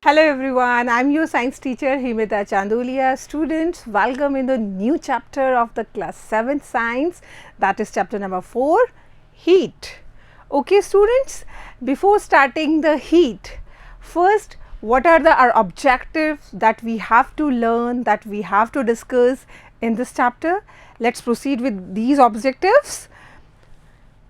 Hello everyone, I am your science teacher Himita Chandolia. Students, welcome in the new chapter of the class 7 science, that is chapter number 4, heat. Okay students, before starting the heat, first what are our objectives that we have to learn, that we have to discuss in this chapter? Let's proceed with these objectives.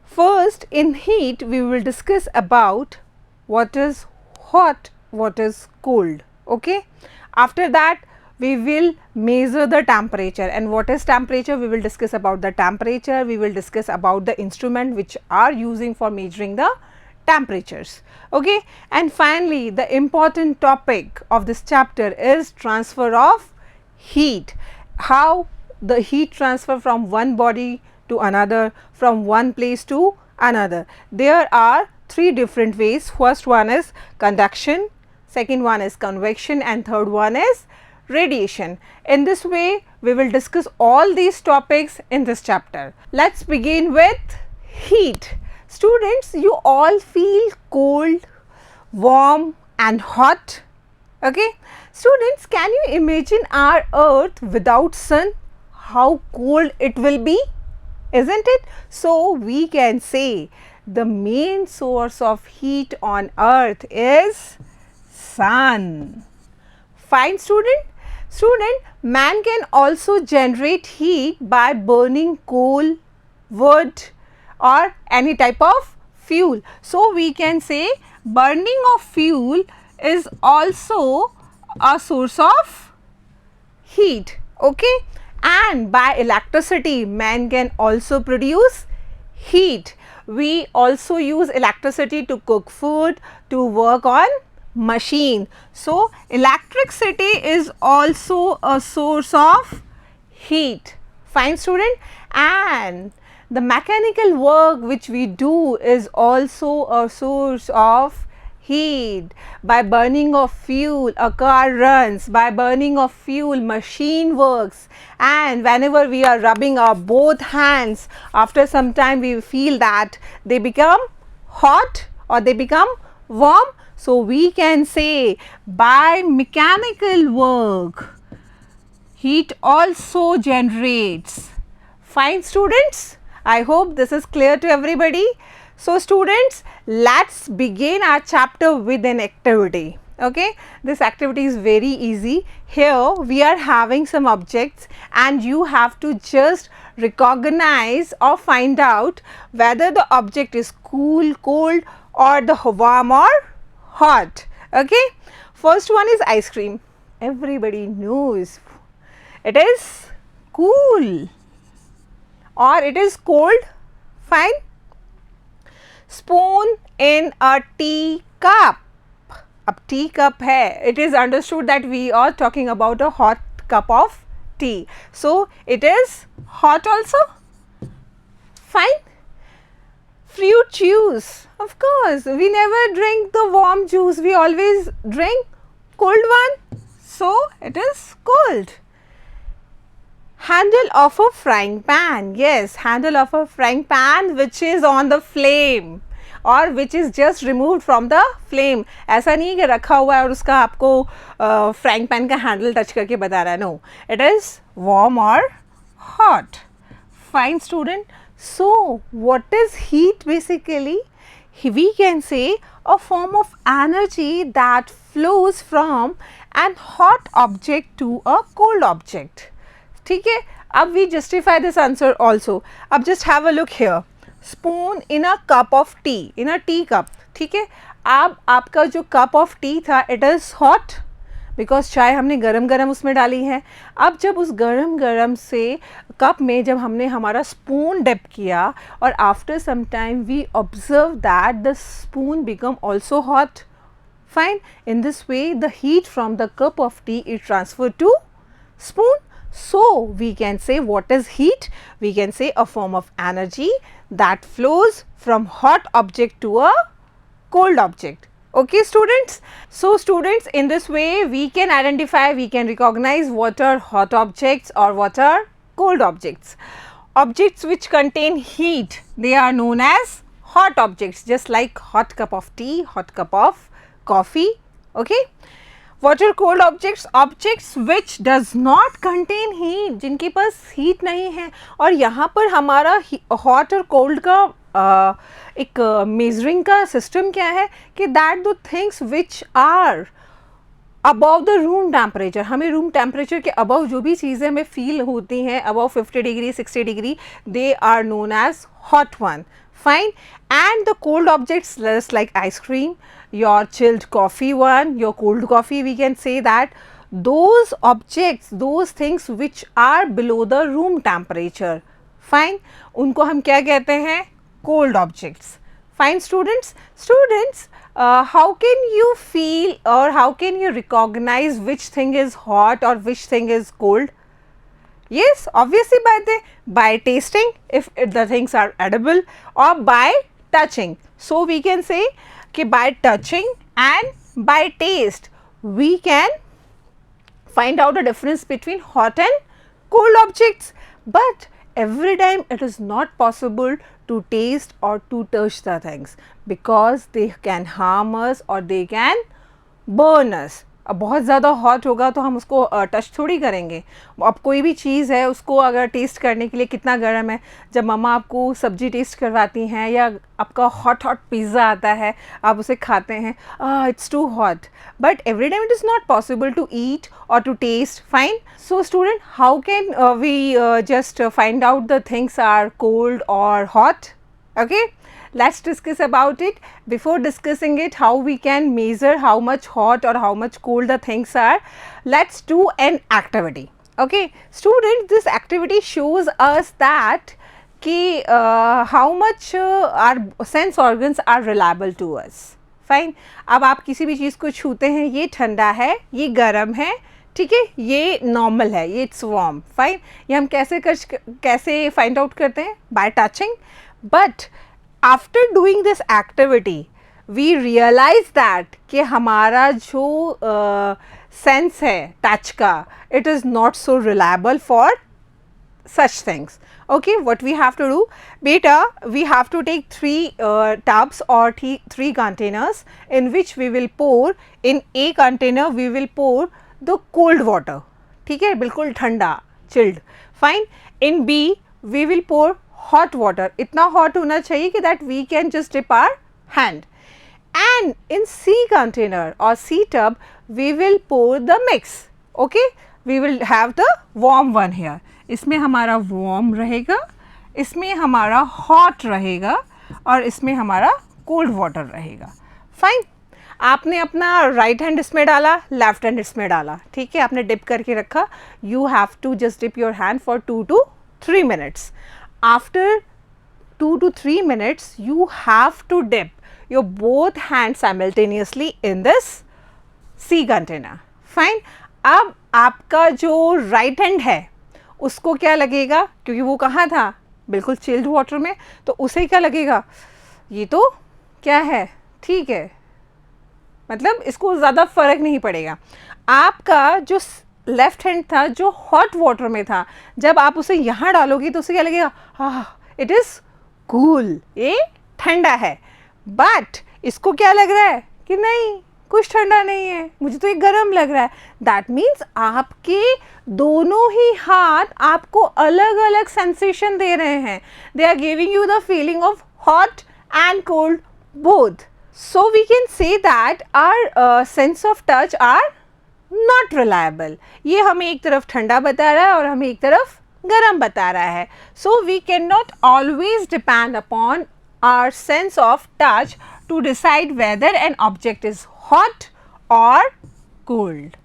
First, in heat we will discuss about what is hot, what is cold. Okay. After that we will measure the temperature, and what is temperature, we will discuss about the temperature, we will discuss about the instrument which are using for measuring the temperatures. Okay. And finally, the important topic of this chapter is transfer of heat, how the heat transfer from one body to another, from one place to another. There are three different ways. First one is conduction, second one is convection, and third one is radiation. In this way we will discuss all these topics in this chapter. Let's begin with heat. Students, you all feel cold, warm and hot. Okay. Students, can you imagine our earth without sun? How cold it will be, isn't it? So we can say the main source of heat on earth is sun. Fine student. Student, man can also generate heat by burning coal, wood or any type of fuel. So we can say burning of fuel is also a source of heat. Okay. And by electricity, man can also produce heat. We also use electricity to cook food, to work on machine. So electricity is also a source of heat. Fine student. And the mechanical work which we do is also a source of heat. By burning of fuel, a car runs. By burning of fuel, machine works. And whenever we are rubbing our both hands, after some time we feel that they become hot or they become warm. So we can say by mechanical work, heat also generates. Fine students, I hope this is clear to everybody. So students, let's begin our chapter with an activity. Okay, this activity is very easy. Here we are having some objects and you have to just recognize or find out whether the object is cool, cold or the warm or hot. Okay, first one is ice cream. Everybody knows it is cool or it is cold. Fine. Spoon in a tea cup. अब tea cup है, it is understood that we are talking about a hot cup of tea. So it is hot also. Fine. Fruit juice. Of course, we never drink the warm juice, we always drink cold one. So it is cold. Handle of a frying pan. Yes, handle of a frying pan which is on the flame और which is just removed from the flame. ऐसा नहीं कि रखा हुआ है और उसका आपको फ्राइंग पैन का हैंडल टच करके बता रहा है. नो, इट इज वार्म और hot. Fine student. So what is heat basically? We can say a form of energy that flows from an hot object to a cold object. ठीक है. अब we justify this answer also. अब just have a look here. Spoon in a cup of T, in a tea cup. ठीक है. अब आपका जो cup of T था इट इज़ हॉट बिकॉज चाय हमने गरम गरम उसमें डाली है. अब जब उस गरम गरम से कप में जब हमने हमारा स्पून डिप किया और after some time we observe that the spoon become also hot. Fine. In this way the heat from the cup of tea is transfer to spoon. So we can say what is heat? We can say a form of energy that flows from hot object to a cold object. Okay students. So students, in this way we can identify, we can recognize what are hot objects or what are cold objects. Objects which contain heat, they are known as hot objects, just like hot cup of tea, hot cup of coffee. Okay. What are cold objects? Objects which does not contain heat, जिनके पास heat नहीं है. और यहाँ पर हमारा hot और cold का एक measuring का system क्या है कि that the things which are above the room temperature, हमें room temperature के above जो भी चीज़ें हमें feel होती हैं above 50 degree 60 degree, they are known as hot one. Fine. And the cold objects just like ice cream, your chilled coffee one, your cold coffee, we can say that those objects, those things which are below the room temperature, fine, उनको हम क्या कहते हैं? Cold objects. Fine students. How can you feel or how can you recognize which thing is hot or which thing is cold? Yes, obviously by tasting if the things are edible, or by touching. So we can say कि by touching and by taste we can find out the difference between hot and cold objects. But every time it is not possible to taste or to touch the things because they can harm us or they can burn us. अब बहुत ज़्यादा hot होगा तो हम उसको touch थोड़ी करेंगे. अब कोई भी चीज़ है उसको अगर टेस्ट करने के लिए कितना गर्म है, जब मम्मा आपको सब्जी टेस्ट करवाती हैं या आपका हॉट पिज़्ज़ा आता है आप उसे खाते हैं, it's too hot, but every time it is not possible to eat or to taste. Fine. So student, how can we just find out the things are cold or hot? Okay, let's discuss about it. Before discussing it, how we can measure how much hot or how much cold the things are, let's do an activity. Okay, students, this activity shows us that how much our sense organs are reliable to us. Fine. अब आप किसी भी चीज़ को छूते हैं, ये ठंडा है, ये गर्म है, ठीक है, ये नॉर्मल है, ये इट्स वार्म. फाइन. ये हम कैसे फाइंड आउट करते हैं? Bye touching. But after doing this activity, we realize that कि हमारा जो sense है touch का, it is not so reliable for such things. Okay, what we have to do? Beta, we have to take three tubs or three containers in which we will pour. In A container we will pour the cold water. ठीक है, बिल्कुल ठंडा, chilled. Fine. In B we will pour hot water. इतना hot होना चाहिए कि that we can just dip our hand. And in C container or C tub we will pour the mix. Okay, we will have the warm one here. इसमें हमारा warm रहेगा, इसमें हमारा hot रहेगा और इसमें हमारा cold water रहेगा. Fine. आपने अपना राइट हैंड इसमें डाला, लेफ्ट हैंड इसमें डाला, ठीक है, आपने डिप करके रखा. You have to just dip your hand for 2 to 3 minutes. After 2 to 3 minutes, you have to dip your both hands simultaneously in this C container. Fine. अब आपका जो राइट हैंड है उसको क्या लगेगा, क्योंकि वो कहाँ था, बिल्कुल चिल्ड वाटर में, तो उसे क्या लगेगा, ये तो क्या है, ठीक है, मतलब इसको ज़्यादा फर्क नहीं पड़ेगा. आपका जो लेफ्ट हैंड था जो हॉट वाटर में था, जब आप उसे यहाँ डालोगे तो उसे क्या लगेगा, इट इज़ कूल, ये ठंडा है. बट इसको क्या लग रहा है कि नहीं, कुछ ठंडा नहीं है, मुझे तो ये गर्म लग रहा है. दैट मीन्स आपके दोनों ही हाथ आपको अलग अलग सेंसेशन दे रहे हैं. They are giving you the feeling of hot and cold both. So we can say that our sense of touch are not reliable. ये हमें एक तरफ ठंडा बता रहा है और हमें एक तरफ गर्म बता रहा है. So we can not always depend upon our sense of touch to decide whether an object is hot और कोल्ड.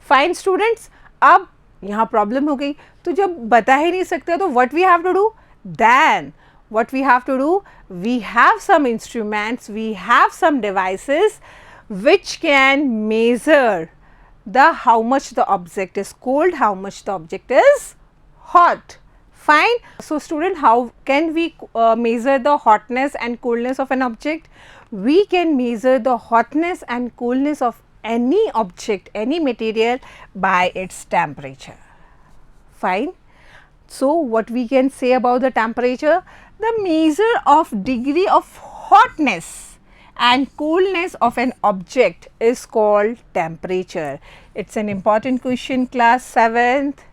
फाइन स्टूडेंट्स, अब यहाँ प्रॉब्लम हो गई, तो जब बता ही नहीं सकते तो what we have to do, then what we have to do, we have some instruments, we have some devices which can measure how much the object is cold, how much the object is hot. Fine. So student, how can we measure the hotness and coldness of an object? We can measure the hotness and coolness of any object, any material by its temperature. Fine. So what we can say about the temperature? The measure of degree of hotness and coolness of an object is called temperature. It's an important question class 7th.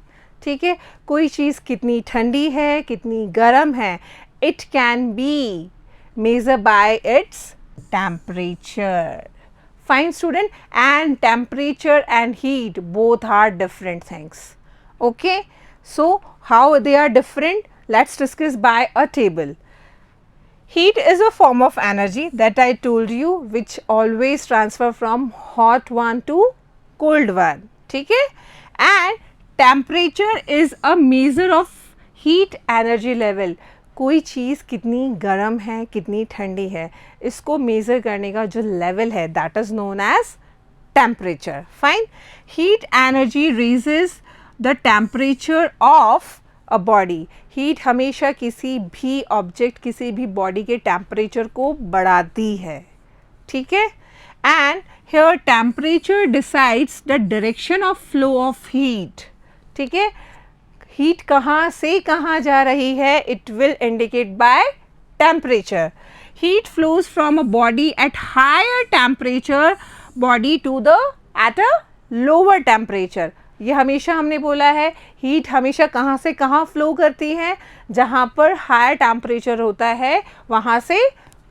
ठीक है, कोई चीज़ कितनी ठंडी है, कितनी गर्म है, it can be measured by its temperature. Fine student, and temperature and heat both are different things. Okay, so how they are different? Let's discuss by a table. Heat is a form of energy that I told you, which always transfer from hot one to cold one. ठीक है, and temperature is a measure of heat energy level. कोई चीज़ कितनी गर्म है, कितनी ठंडी है, इसको मेज़र करने का जो लेवल है, that is known as temperature. Fine. Heat energy raises the temperature of a body. Heat हमेशा किसी भी ऑब्जेक्ट, किसी भी बॉडी के टेम्परेचर को बढ़ाती है. ठीक है, and here temperature decides the direction of flow of heat. ठीक है, हीट कहाँ से कहाँ जा रही है, it will indicate by temperature. Heat flows from a body at higher temperature body to the at a lower temperature. ये हमेशा हमने बोला है, हीट हमेशा कहाँ से कहाँ फ्लो करती है, जहाँ पर हायर टेम्परेचर होता है वहाँ से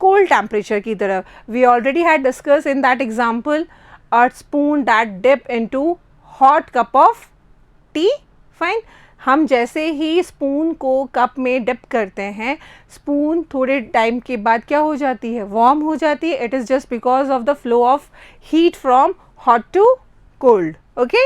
कोल्ड टेम्परेचर की तरफ. We already had discuss in that example a spoon that dip into hot cup of tea. Fine. हम जैसे ही स्पून को कप में डिप करते हैं, स्पून थोड़े टाइम के बाद क्या हो जाती है, वार्म हो जाती है. It is just because of the flow of heat from hot to cold. Okay,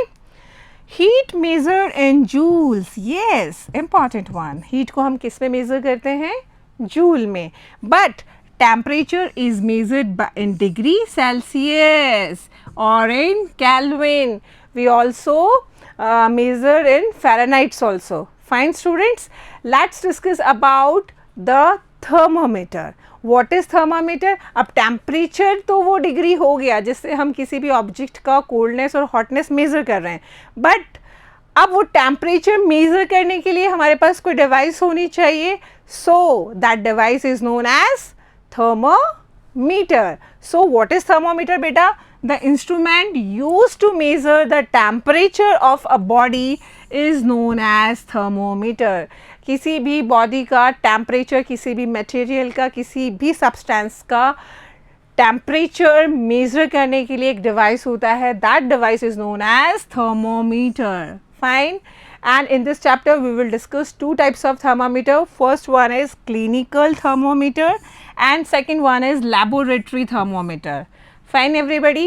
heat measure in joules. Yes, important one. Heat को हम किस में मेज़र करते हैं, जूल में. But temperature is measured by in degree Celsius or in Kelvin. We also measure in Fahrenheit also. Fine students, let's discuss about the thermometer. What is thermometer? अब temperature तो वो डिग्री हो गया जिससे हम किसी भी ऑब्जेक्ट का कोल्डनेस और हॉटनेस मेज़र कर रहे हैं. बट अब वो टेम्परेचर मेज़र करने के लिए हमारे पास कोई डिवाइस होनी चाहिए. So that device is known as thermometer. So what is thermometer beta? The instrument used to measure the temperature of a body is known as thermometer. किसी भी बॉडी का टेम्परेचर, किसी भी मटेरियल का, किसी भी सब्सटेंस का टेम्परेचर मेज़र करने के लिए एक डिवाइस होता है. That device is known as thermometer. Fine. And in this chapter we will discuss two types of thermometer. First one is clinical thermometer and second one is laboratory thermometer. Fine everybody,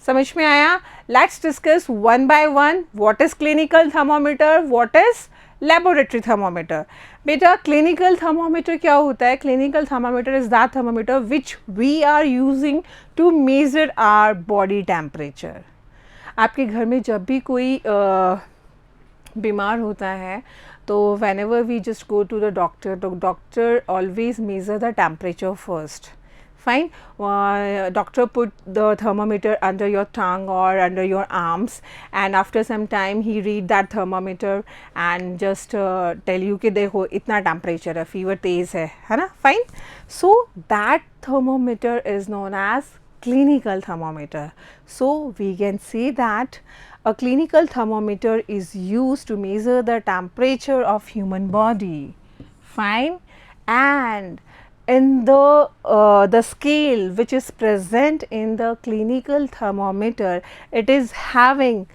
समझ में आया? Let's discuss one by one. What is clinical thermometer? What is laboratory thermometer? बेटा clinical thermometer क्या होता है? Clinical thermometer is that thermometer which we are using to measure our body temperature. आपके घर में जब भी कोई बीमार होता है तो whenever we just go to the doctor, the doctor always measure the temperature first. Fine. Doctor put the thermometer under your tongue or under your arms and after some time he read that thermometer and just tell you कि देखो इतना temperature है, fever तेज़ है ना. Fine. So that thermometer is known as clinical thermometer. So we can say that a clinical thermometer is used to measure the temperature of human body. Fine. And in the scale which is present in the clinical thermometer, it is having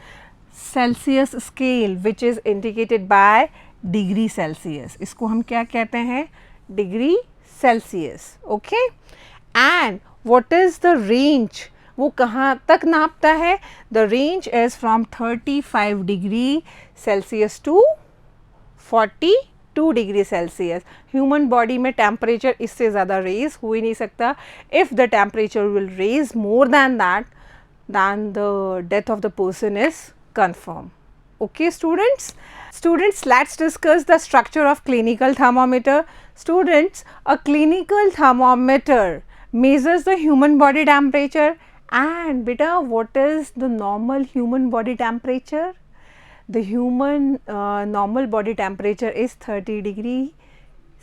Celsius scale which is indicated by degree Celsius. इसको हम क्या कहते हैं, degree Celsius. Okay. And what is the range? वो कहाँ तक नापता है? The range is from 35 degree Celsius to 42 degree Celsius. Human body में टेम्परेचर इससे ज़्यादा रेज हो ही नहीं सकता. If the temperature will raise more than that, then the death of the person is confirm. Okay students, let's discuss the structure of clinical thermometer. Students, a clinical thermometer measures the human body temperature. And beta, what is the normal human body temperature? The human normal body temperature is 30 degree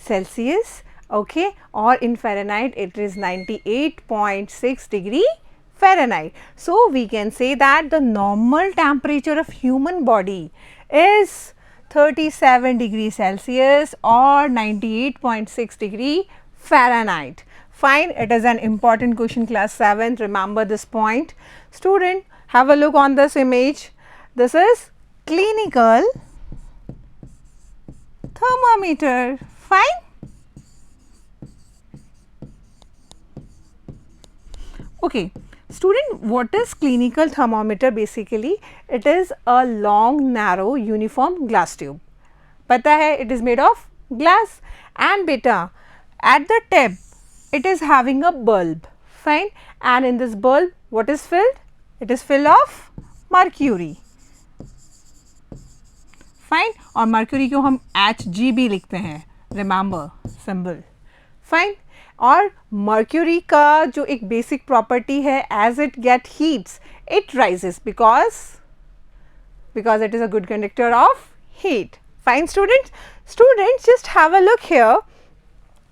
Celsius. okay, or in Fahrenheit it is 98.6 degree Fahrenheit. So we can say that the normal temperature of human body is 37 degrees Celsius or 98.6 degree Fahrenheit. Fine, it is an important question, class 7th, remember this point. Student, have a look on this image. This is clinical thermometer. Fine. Okay, student, what is clinical thermometer? Basically it is a long narrow uniform glass tube. पता है, it is made of glass, and beta at the tip it is having a bulb. Fine, and in this bulb what is filled? It is filled of mercury. Fine, और mercury को हम Hg भी लिखते हैं, remember symbol. Fine, और mercury का जो एक basic property है, as it get heats it rises because it is a good conductor of heat. Fine students, just have a look here.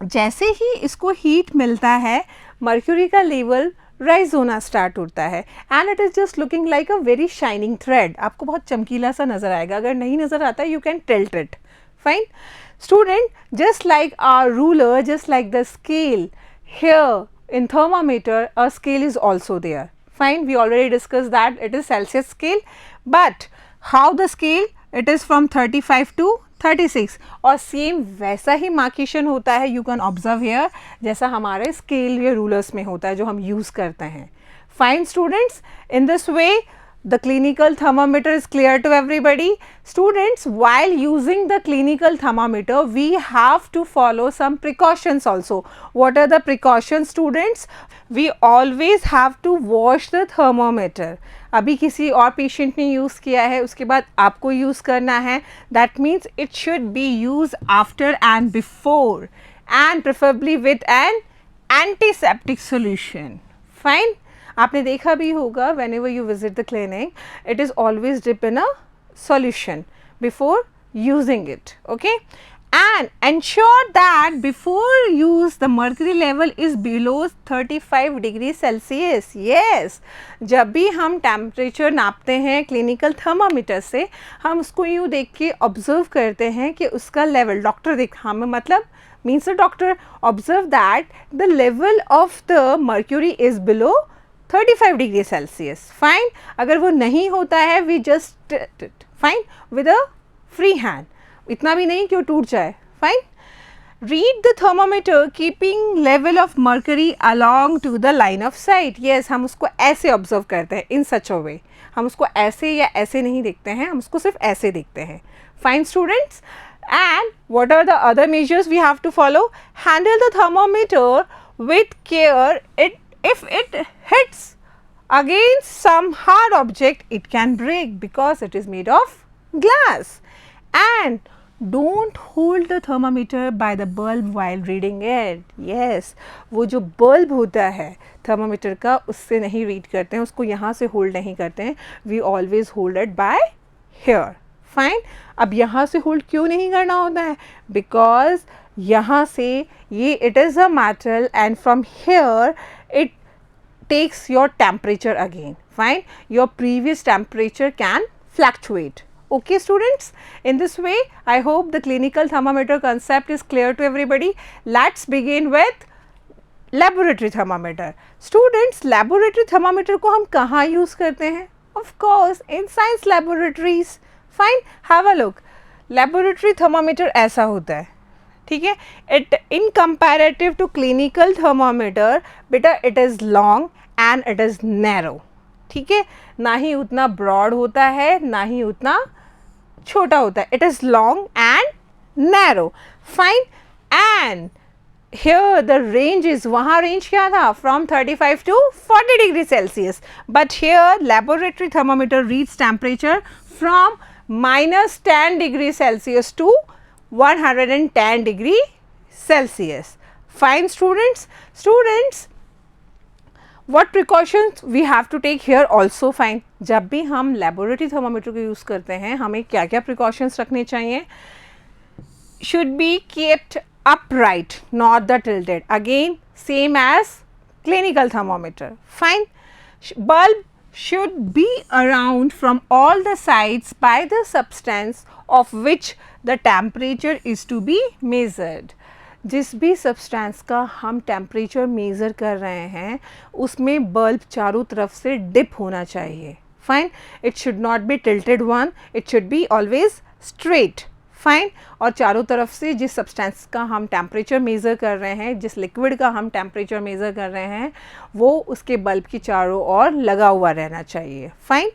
जैसे ही इसको heat मिलता है, mercury का level राइज होना स्टार्ट होता है, and it is just looking like a very shining thread. आपको बहुत चमकीला सा नज़र आएगा, अगर नहीं नज़र आता you can tilt it. Fine student, just like our ruler, just like the scale here in thermometer, a scale is also there. Fine, we already discuss that it is Celsius scale, but how the scale, it is from 35 to 36, और same वैसा ही मार्केशन होता है, you can observe hair, जैसा हमारे scale या rulers में होता है जो हम यूज़ करते हैं. Fine students, in this way the clinical thermometer is clear to everybody. Students, while using the clinical thermometer we have to follow some precautions also. What are the precautions students? We always have to wash the thermometer. अभी किसी और patient ने use किया है, उसके बाद आपको use करना है. That means it should be used after and before, and preferably with an antiseptic solution. Fine. आपने देखा भी होगा, whenever you visit the clinic, it is always dip in a solution before using it. Okay, and ensure that before use the mercury level is below 35 degrees Celsius. Yes, जब भी हम temperature नापते हैं clinical thermometer से, हम उसको यूँ देख के ऑब्जर्व करते हैं कि उसका लेवल, डॉक्टर देख, हमें मतलब means the doctor observe that the level of the mercury is below 35 degree Celsius. Fine, अगर वो नहीं होता है we just fine with a free hand, इतना भी नहीं कि वो टूट जाए. Fine, read the thermometer keeping level of mercury along to the line of sight. Yes, हम उसको ऐसे ऑब्जर्व करते हैं, इन सच अ वे. हम उसको ऐसे या ऐसे नहीं देखते हैं, हम उसको सिर्फ ऐसे देखते हैं. Fine students, and what are the other measures we have to follow? Handle the thermometer with care. If it hits against some hard object, it can break because it is made of glass. And don't hold the thermometer by the bulb while reading it. Yes, वो जो bulb होता है thermometer का, उससे नहीं read करते हैं, उसको यहाँ से hold नहीं करते हैं. We always hold it by here. Fine. अब यहाँ से hold क्यों नहीं करना होता है? Because यहाँ से ये it is a metal and from here it takes your temperature again. Fine, your previous temperature can fluctuate. Okay students, in this way I hope the clinical thermometer concept is clear to everybody. Let's begin with laboratory thermometer. Students, laboratory thermometer को हम कहाँ use करते हैं? Of course in science laboratories. Fine, have a look. Laboratory thermometer ऐसा होता है, ठीक है. It in comparative to clinical thermometer, बेटा it is long and it is narrow. ठीक है, ना ही उतना broad होता है, ना ही उतना छोटा होता है. It is long and narrow. Fine, and here the range is, वहाँ range क्या था? From 35 to 40 degrees Celsius. But here laboratory thermometer reads temperature from -10 degrees Celsius to 110 degree Celsius. Fine students. Students, what precautions we have to take here also? Fine, जब भी हम laboratory thermometer को use करते हैं, हमें क्या क्या precautions रखने चाहिए? Should be kept upright, not the tilted. Again same as clinical thermometer. Fine. Bulb should be around from all the sides by the substance of which the temperature is to be measured. जिस भी substance का हम temperature measure कर रहे हैं उसमें bulb चारों तरफ से डिप होना चाहिए. Fine. It should not be tilted one, it should be always straight. Fine. और चारों तरफ से जिस सब्सटेंस का हम टेम्परेचर मेज़र कर रहे हैं, जिस लिक्विड का हम टेम्परेचर मेज़र कर रहे हैं, वो उसके बल्ब की चारों ओर लगा हुआ रहना चाहिए. Fine.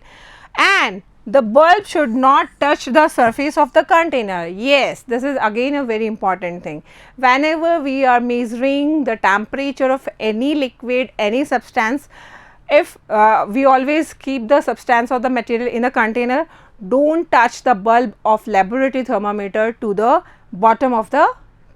And the bulb should not touch the surface of the container. Yes, this is again a very important thing. Whenever we are measuring the temperature of any liquid, any substance, if we always keep the substance or the material in a container, don't touch the bulb of laboratory thermometer to the bottom of the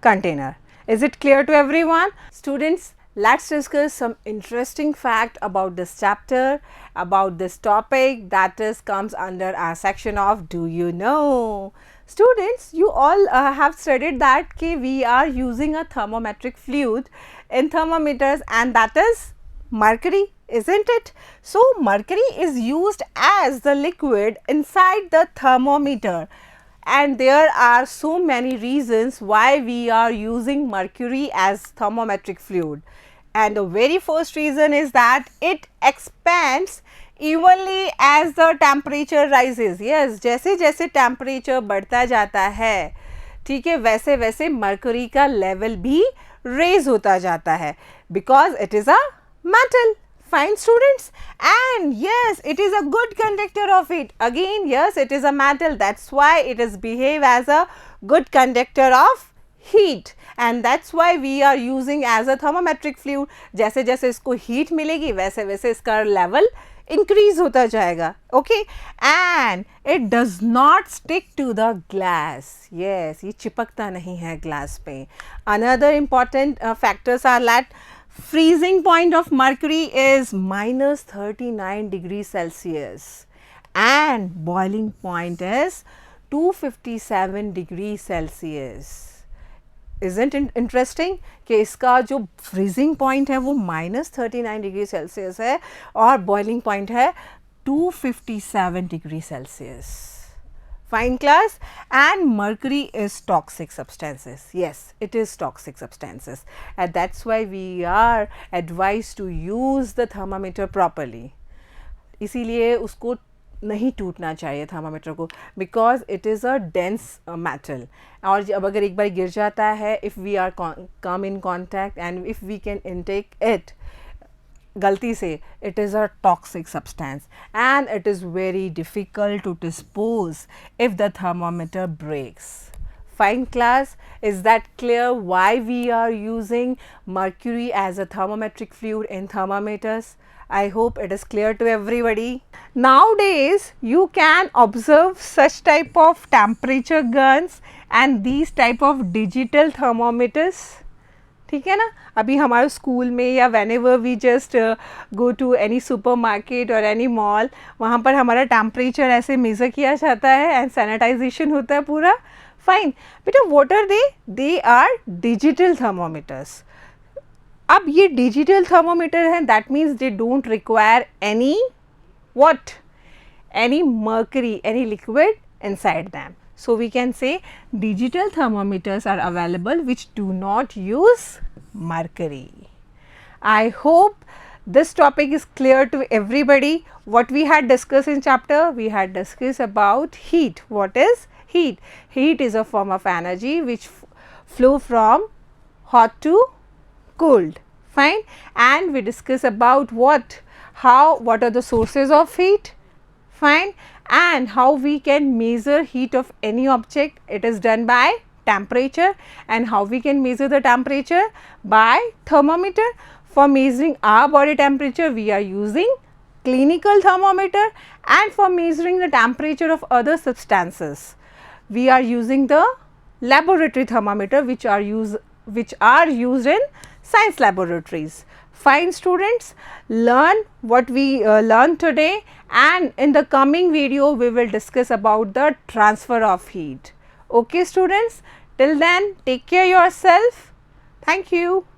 container. Is it clear to everyone? Students, let's discuss some interesting fact about this chapter, about this topic, that is comes under our section of do you know. Students, you all have studied that we are using a thermometric fluid in thermometers, and that is mercury, isn't it? So mercury is used as the liquid inside the thermometer, and there are so many reasons why we are using mercury as thermometric fluid. And the very first reason is that it expands evenly as the temperature rises. Yes, जैसे जैसे temperature बढ़ता जाता है, ठीक है, वैसे वैसे mercury का level भी raise होता जाता है, because it is a metal. Fine students, and yes, it is a good conductor of it. Again, yes, it is a metal, that's why it is behave as a good conductor of heat, and that's why we are using as a thermometric fluid. जैसे जैसे इसको heat मिलेगी वैसे वैसे इसका level increase होता जाएगा. Okay, and it does not stick to the glass. Yes, ये चिपकता नहीं है glass पे. Another important factors are that freezing point of mercury is minus 39 degrees Celsius and boiling point is 257 degrees Celsius. Isn't it interesting कि इसका जो freezing point है वो minus 39 degree Celsius है और boiling point है 257 degree Celsius. Fine class. And mercury is toxic substances. Yes, it is toxic substances, and that's why we are advised to use the thermometer properly. इसीलिए उसको नहीं टूटना चाहिए थर्मामीटर को, because it is a dense metal, और जब अगर एक बार गिर जाता है, if we are come in contact and if we can intake it गलती से, it is a toxic substance and it is very difficult to dispose if the thermometer breaks. Fine class, is that clear why we are using mercury as a thermometric fluid in thermometers? I hope it is clear to everybody. Nowadays you can observe such type of temperature guns and these type of digital thermometers. ठीक है ना. अभी हमारे school में या whenever we just go to any supermarket और any mall, वहाँ पर हमारा टेम्परेचर ऐसे मेज़र किया जाता है एंड सैनिटाइजेशन होता है पूरा. फाइन बेटा, what are they are digital thermometers. अब ये डिजिटल थर्मोमीटर हैं, that means they don't require any what, any mercury, any liquid inside them. So we can say digital thermometers are available which do not use mercury. I hope this topic is clear to everybody. What we had discussed in chapter, we had discussed about heat. What is heat? Heat is a form of energy which flow from hot to cold. Fine. And we discuss about what are the sources of heat. Fine. And how we can measure heat of any object. It is done by temperature. And how we can measure the temperature? By thermometer. For measuring our body temperature, we are using clinical thermometer, and for measuring the temperature of other substances, we are using the laboratory thermometer, which are used in science laboratories. Fine students, learn what we learned today, and in the coming video we will discuss about the transfer of heat. Okay students, Till then, take care yourself. Thank you.